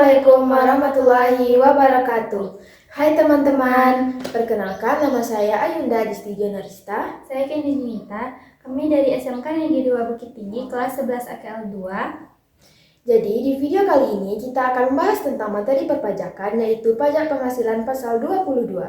Assalamualaikum warahmatullahi wabarakatuh. Hai teman-teman, perkenalkan nama saya Ayunda Disti Jonarista. Saya Kendi Junita, kami dari SMK Negeri 2 Bukit Tinggi, kelas 11 AKL 2. Jadi di video kali ini kita akan membahas tentang materi perpajakan, yaitu pajak penghasilan pasal 22.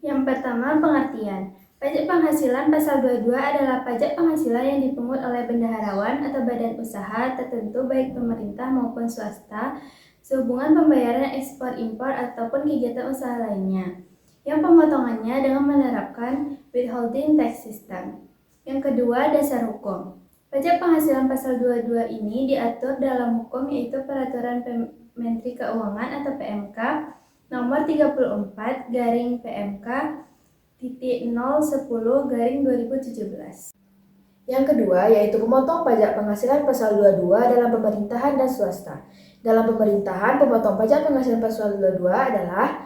Yang pertama, pengertian. Pajak penghasilan pasal 22 adalah pajak penghasilan yang dipungut oleh bendaharawan atau badan usaha tertentu baik pemerintah maupun swasta sehubungan pembayaran ekspor-impor ataupun kegiatan usaha lainnya, yang pemotongannya dengan menerapkan withholding tax system. Yang kedua, dasar hukum. Pajak penghasilan pasal 22 ini diatur dalam hukum yaitu Peraturan Menteri Keuangan atau PMK nomor 34 garing PMK titik 010/2017. Yang kedua yaitu pemotong pajak penghasilan pasal 22 dalam pemerintahan dan swasta. Dalam pemerintahan, pemotong pajak penghasilan pasal 22 adalah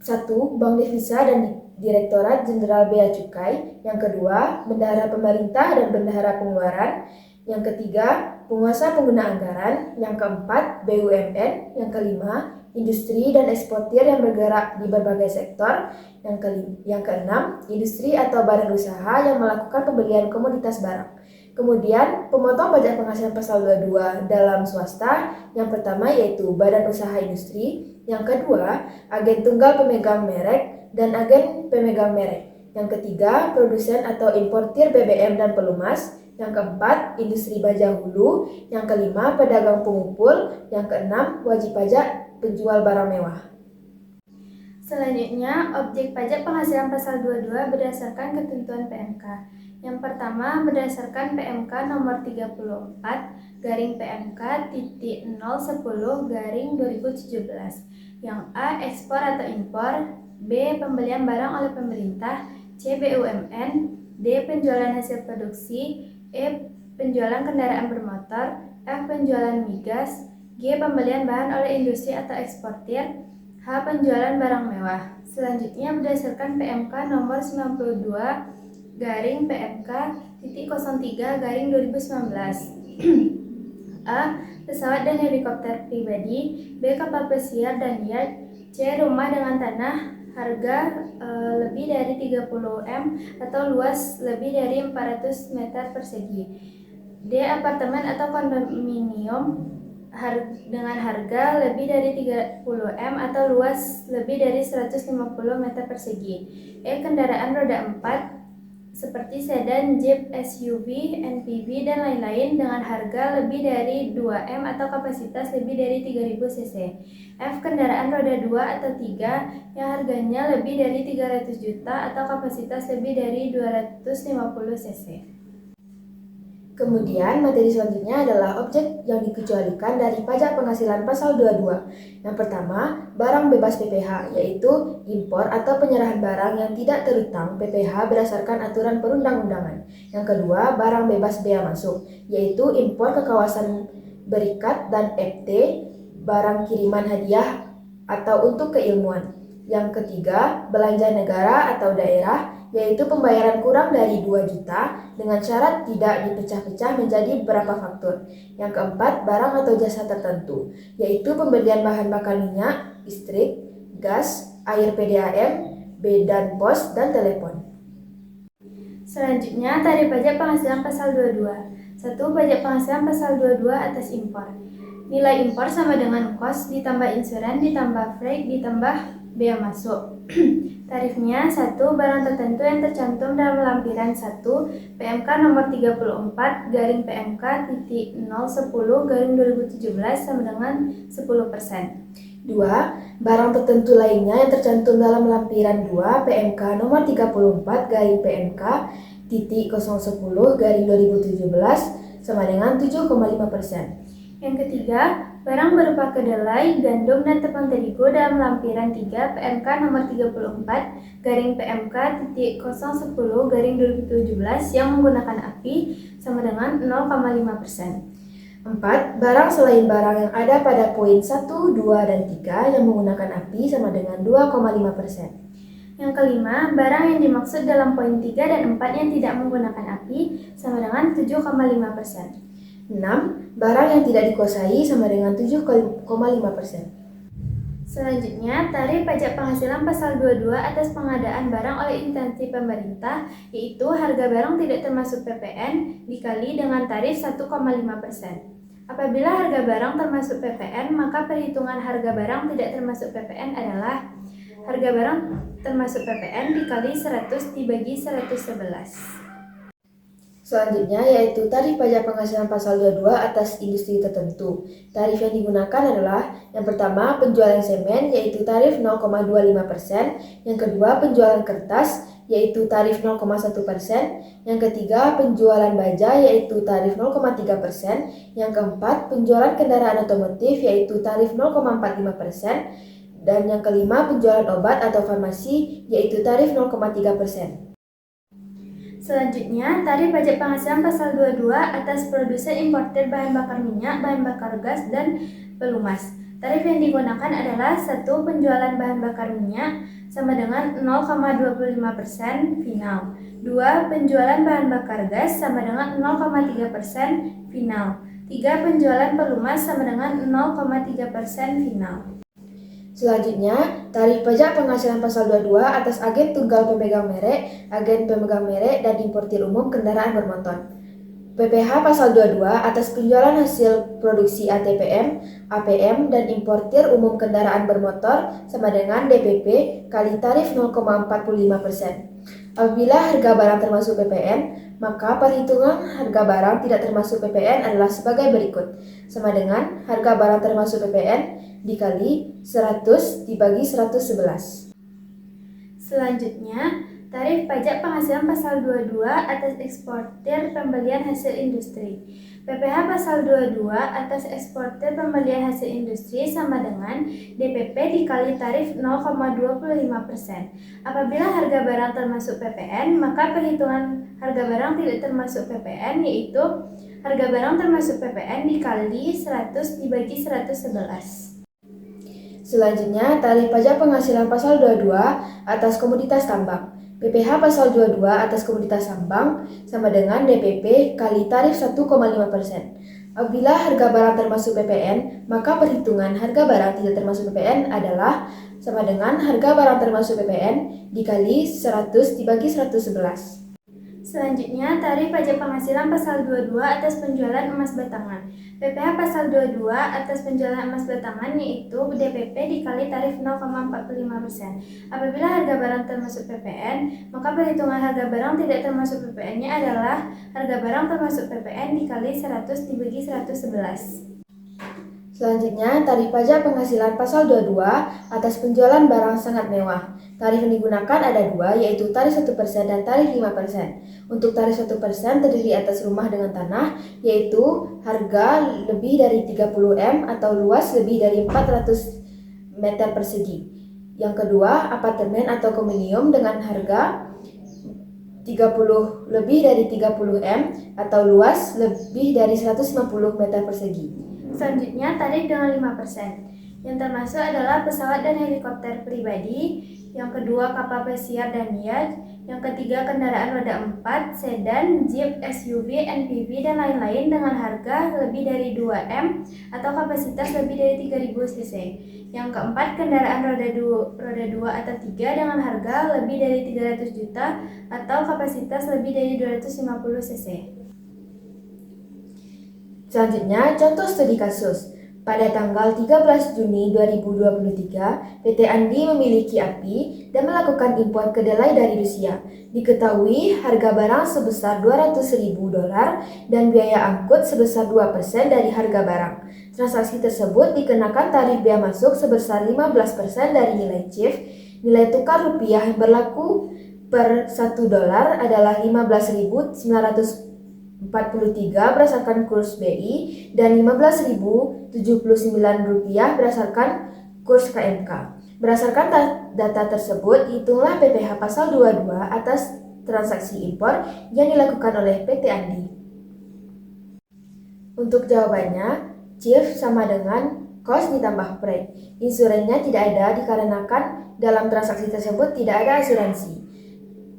1. Bank Devisa dan Direktorat Jenderal Bea Cukai. Yang kedua, bendahara pemerintah dan bendahara pengeluaran. Yang ketiga, penguasa pengguna anggaran. Yang keempat, BUMN. Yang kelima, industri dan eksportir yang bergerak di berbagai sektor. Yang keenam, industri atau badan usaha yang melakukan pembelian komoditas barang. Kemudian, pemotong pajak penghasilan pasal 22 dalam swasta. Yang pertama yaitu badan usaha industri. Yang kedua, agen tunggal pemegang merek dan agen pemegang merek. Yang ketiga, produsen atau importir BBM dan pelumas. Yang keempat, industri baja hulu. Yang kelima, pedagang pengumpul. Yang keenam, wajib pajak penjual barang mewah. Selanjutnya, objek pajak penghasilan pasal 22 berdasarkan ketentuan PMK. Yang pertama, berdasarkan PMK nomor 34 garing PMK titik 010/2017. Yang A, ekspor atau impor. B, pembelian barang oleh pemerintah. C, BUMN. D, penjualan hasil produksi. E, penjualan kendaraan bermotor. F, penjualan migas. G, pembelian bahan oleh industri atau eksportir. H, penjualan barang mewah. Selanjutnya berdasarkan PMK nomor 92 garing PMK titik 03/2019. A, pesawat dan helikopter pribadi. B, kapal pesiar dan yacht. C, rumah dengan tanah harga lebih dari 30 M atau luas lebih dari 400 meter persegi. D, apartemen atau kondominium dengan harga lebih dari 30 M atau luas lebih dari 150 meter persegi. E, kendaraan roda 4 seperti sedan, jeep, SUV, NPV, dan lain-lain dengan harga lebih dari 2 M atau kapasitas lebih dari 3000 cc. F, kendaraan roda 2 atau 3 yang harganya lebih dari 300 juta atau kapasitas lebih dari 250 cc. Kemudian, materi selanjutnya adalah objek yang dikecualikan dari pajak penghasilan pasal 22. Yang pertama, barang bebas PPh, yaitu impor atau penyerahan barang yang tidak terhutang PPh berdasarkan aturan perundang-undangan. Yang kedua, barang bebas bea masuk, yaitu impor ke kawasan berikat dan FT, barang kiriman hadiah atau untuk keilmuan. Yang ketiga, belanja negara atau daerah, yaitu pembayaran kurang dari 2 juta dengan syarat tidak dipecah-pecah menjadi beberapa faktur. Yang keempat, barang atau jasa tertentu, yaitu pembelian bahan bakar minyak, listrik, gas, air PDAM, dan pos dan telepon. Selanjutnya, tarif pajak penghasilan pasal 22. 1. Pajak penghasilan pasal 22 atas impor. Nilai impor sama dengan kos ditambah insuran ditambah freight ditambah bea masuk. Tarifnya 1. Barang tertentu yang tercantum dalam lampiran 1 PMK nomor 34 garing PMK titik 010/2017 sama dengan 10%. 2. Barang tertentu lainnya yang tercantum dalam lampiran 2 PMK nomor 34 garing PMK titik 010/2017 sama dengan 7,5%. Yang ketiga, barang berupa kedelai, gandum, dan tepung terigu dalam lampiran 3 PMK nomor 34 garing PMK titik 010/2017 yang menggunakan api sama dengan 0,5%. 4. Barang selain barang yang ada pada poin 1, 2, dan 3 yang menggunakan api sama dengan 2,5%. Yang kelima, barang yang dimaksud dalam poin 3 dan 4 yang tidak menggunakan api sama dengan 7,5%. 6. Barang yang tidak dikuasai sama dengan 7,5%. Selanjutnya, tarif pajak penghasilan pasal 22 atas pengadaan barang oleh instansi pemerintah, yaitu harga barang tidak termasuk PPN dikali dengan tarif 1,5%. Apabila harga barang termasuk PPN, maka perhitungan harga barang tidak termasuk PPN adalah harga barang termasuk PPN dikali 100 dibagi 111. Selanjutnya yaitu tarif pajak penghasilan pasal 22 atas industri tertentu. Tarif yang digunakan adalah yang pertama penjualan semen yaitu tarif 0,25%, yang kedua penjualan kertas yaitu tarif 0,1%, yang ketiga penjualan baja yaitu tarif 0,3%, yang keempat penjualan kendaraan otomotif yaitu tarif 0,45%, dan yang kelima penjualan obat atau farmasi yaitu tarif 0,3%. Selanjutnya, tarif pajak penghasilan pasal 22 atas produsen importir bahan bakar minyak, bahan bakar gas, dan pelumas. Tarif yang digunakan adalah 1. Penjualan bahan bakar minyak sama dengan 0,25% final. 2. Penjualan bahan bakar gas sama dengan 0,3% final. 3. Penjualan pelumas sama dengan 0,3% final. Selanjutnya, tarif pajak penghasilan pasal 22 atas agen tunggal pemegang merek, agen pemegang merek, dan importir umum kendaraan bermotor. PPh pasal 22 atas penjualan hasil produksi ATPM, APM, dan importir umum kendaraan bermotor sama dengan DPP kali tarif 0,45%. Apabila harga barang termasuk PPN, maka perhitungan harga barang tidak termasuk PPN adalah sebagai berikut. Sama dengan harga barang termasuk PPN dikali 100 dibagi 111. Selanjutnya, tarif pajak penghasilan pasal 22 atas eksportir pembelian hasil industri. PPh pasal 22 atas eksportir pembelian hasil industri sama dengan DPP dikali tarif 0,25%. Apabila harga barang termasuk PPN, maka perhitungan harga barang tidak termasuk PPN yaitu harga barang termasuk PPN dikali 100 dibagi 111. Selanjutnya, tarif pajak penghasilan pasal 22 atas komoditas tambang. PPh pasal 22 atas komoditas tambang sama dengan DPP kali tarif 1,5%. Apabila harga barang termasuk PPN, maka perhitungan harga barang tidak termasuk PPN adalah sama dengan harga barang termasuk PPN dikali 100 dibagi 111. Selanjutnya, tarif pajak penghasilan pasal 22 atas penjualan emas batangan. PPh pasal 22 atas penjualan emas batangan yaitu DPP dikali tarif 0,45%. Apabila harga barang termasuk PPN, maka perhitungan harga barang tidak termasuk PPN-nya adalah harga barang termasuk PPN dikali 100 dibagi 111. Selanjutnya, tarif pajak penghasilan pasal 22 atas penjualan barang sangat mewah. Tarif yang digunakan ada dua, yaitu tarif 1% dan tarif 5%. Untuk tarif 1% terdiri atas rumah dengan tanah, yaitu harga lebih dari 30 M atau luas lebih dari 400 meter persegi. Yang kedua, apartemen atau kondominium dengan harga lebih dari 30 M atau luas lebih dari 150 meter persegi. Selanjutnya, tarif dengan 5%. Yang termasuk adalah pesawat dan helikopter pribadi, yang kedua kapal pesiar dan yacht, yang ketiga kendaraan roda 4, sedan, jeep, SUV, NPV, dan lain-lain dengan harga lebih dari 2 M atau kapasitas lebih dari 3000 cc. Yang keempat, kendaraan roda 2 atau 3 dengan harga lebih dari 300 juta atau kapasitas lebih dari 250 cc. Selanjutnya, contoh studi kasus. Pada tanggal 13 Juni 2023, PT Andi memiliki API dan melakukan impor kedelai dari Rusia. Diketahui harga barang sebesar $200.000 dan biaya angkut sebesar 2% dari harga barang. Transaksi tersebut dikenakan tarif bea masuk sebesar 15% dari nilai CIF. Nilai tukar rupiah yang berlaku per $1 adalah 15.943 berdasarkan kurs BI dan 15.079 rupiah berdasarkan kurs KMK. Berdasarkan data tersebut, hitunglah PPh pasal 22 atas transaksi impor yang dilakukan oleh PT Andi. Untuk jawabannya, CIF sama dengan cost ditambah freight. Insuransinya tidak ada dikarenakan dalam transaksi tersebut tidak ada asuransi.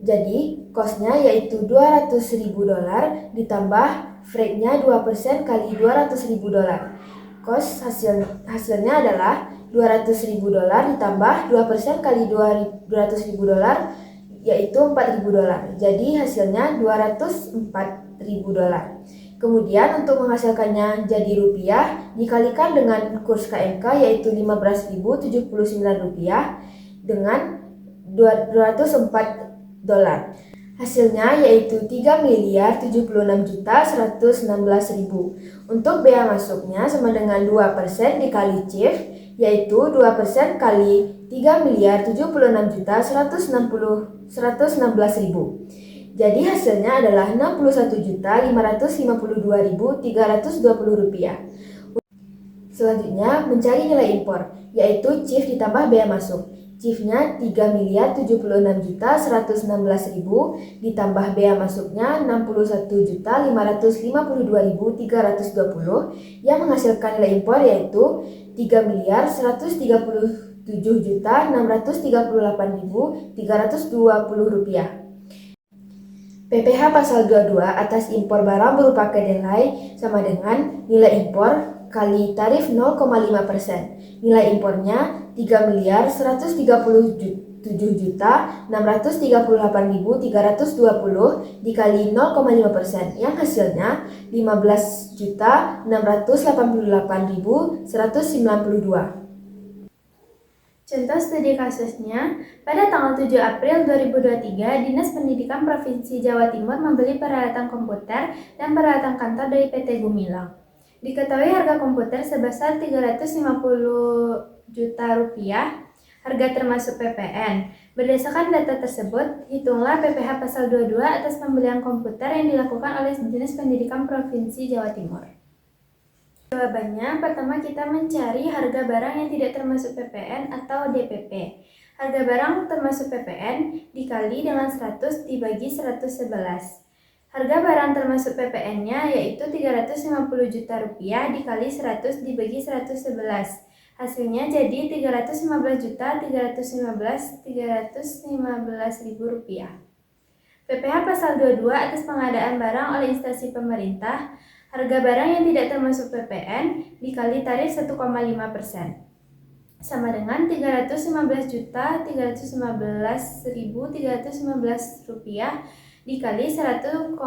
Jadi, cost-nya yaitu $200.000 ditambah freight-nya 2% kali $200.000. Cost hasilnya adalah $200.000 ditambah 2% kali $200.000 yaitu $4.000. Jadi hasilnya $204.000. Kemudian untuk menghasilkannya jadi rupiah dikalikan dengan kurs KMK yaitu $15.079 dengan $204. Hasilnya yaitu $3.076.116.000. Untuk bea masuknya sama dengan 2% dikali CIF yaitu 2% kali $3.076.116.000. Jadi hasilnya adalah $61.552.320. Selanjutnya mencari nilai impor yaitu CIF ditambah bea masuk. CIF-nya $3.076.116.000 ditambah bea masuknya $61.552.320 yang menghasilkan nilai impor yaitu $3.137.638.320. PPh pasal 22 atas impor barang berupa kedelai sama dengan nilai impor kali tarif 0,5%. Nilai impornya $3.137.638.320 dikali 0,5% yang hasilnya $15.688.192. Contoh studi kasusnya, pada tanggal 7 April 2023, Dinas Pendidikan Provinsi Jawa Timur membeli peralatan komputer dan peralatan kantor dari PT Gumilang. Diketahui harga komputer sebesar Rp350 juta, harga termasuk PPN. Berdasarkan data tersebut, hitunglah PPh pasal 22 atas pembelian komputer yang dilakukan oleh Dinas Pendidikan Provinsi Jawa Timur. Jawabannya, pertama kita mencari harga barang yang tidak termasuk PPN atau DPP. Harga barang termasuk PPN dikali dengan 100 dibagi 111. Harga barang termasuk PPN-nya yaitu Rp350 juta dikali 100 dibagi 111. Hasilnya jadi Rp315.315.000. PPh pasal 22 atas pengadaan barang oleh instansi pemerintah. Harga barang yang tidak termasuk PPN dikali tarif 1,5% sama dengan Rp315.315.315 dikali 1,5%,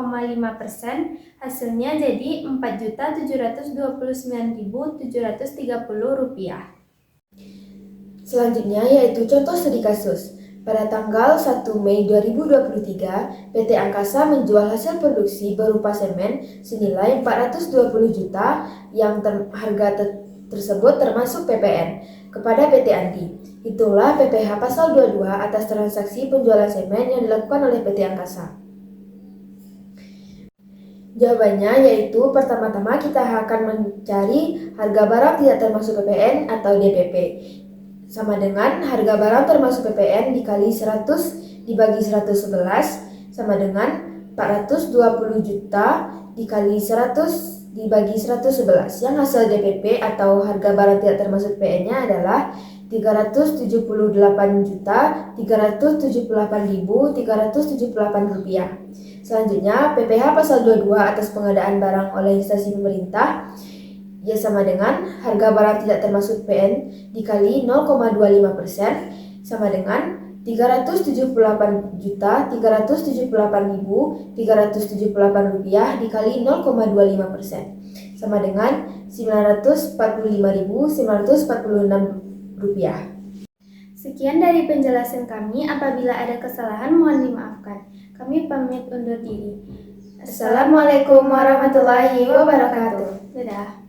hasilnya jadi Rp4.729.730. Selanjutnya yaitu contoh studi kasus. Pada tanggal 1 Mei 2023, PT Angkasa menjual hasil produksi berupa semen senilai 420 juta yang harga tersebut termasuk PPN kepada PT Andi. Itulah PPh pasal 22 atas transaksi penjualan semen yang dilakukan oleh PT Angkasa. Jawabannya yaitu pertama-tama kita akan mencari harga barang tidak termasuk PPN atau DPP. Sama dengan harga barang termasuk PPN dikali 100 dibagi 111 sama dengan 420 juta dikali 100 dibagi 111 yang hasil DPP atau harga barang tidak termasuk PPN-nya adalah Rp378.378.378. Selanjutnya PPh pasal 22 atas pengadaan barang oleh instansi pemerintah ya sama dengan harga barang tidak termasuk PN dikali 0,25% sama dengan Rp374.378.378 dikali 0,25% sama dengan Rp945.946. Sekian dari penjelasan kami. Apabila ada kesalahan mohon dimaafkan. Kami pamit undur diri. Assalamualaikum warahmatullahi wabarakatuh. Dadah.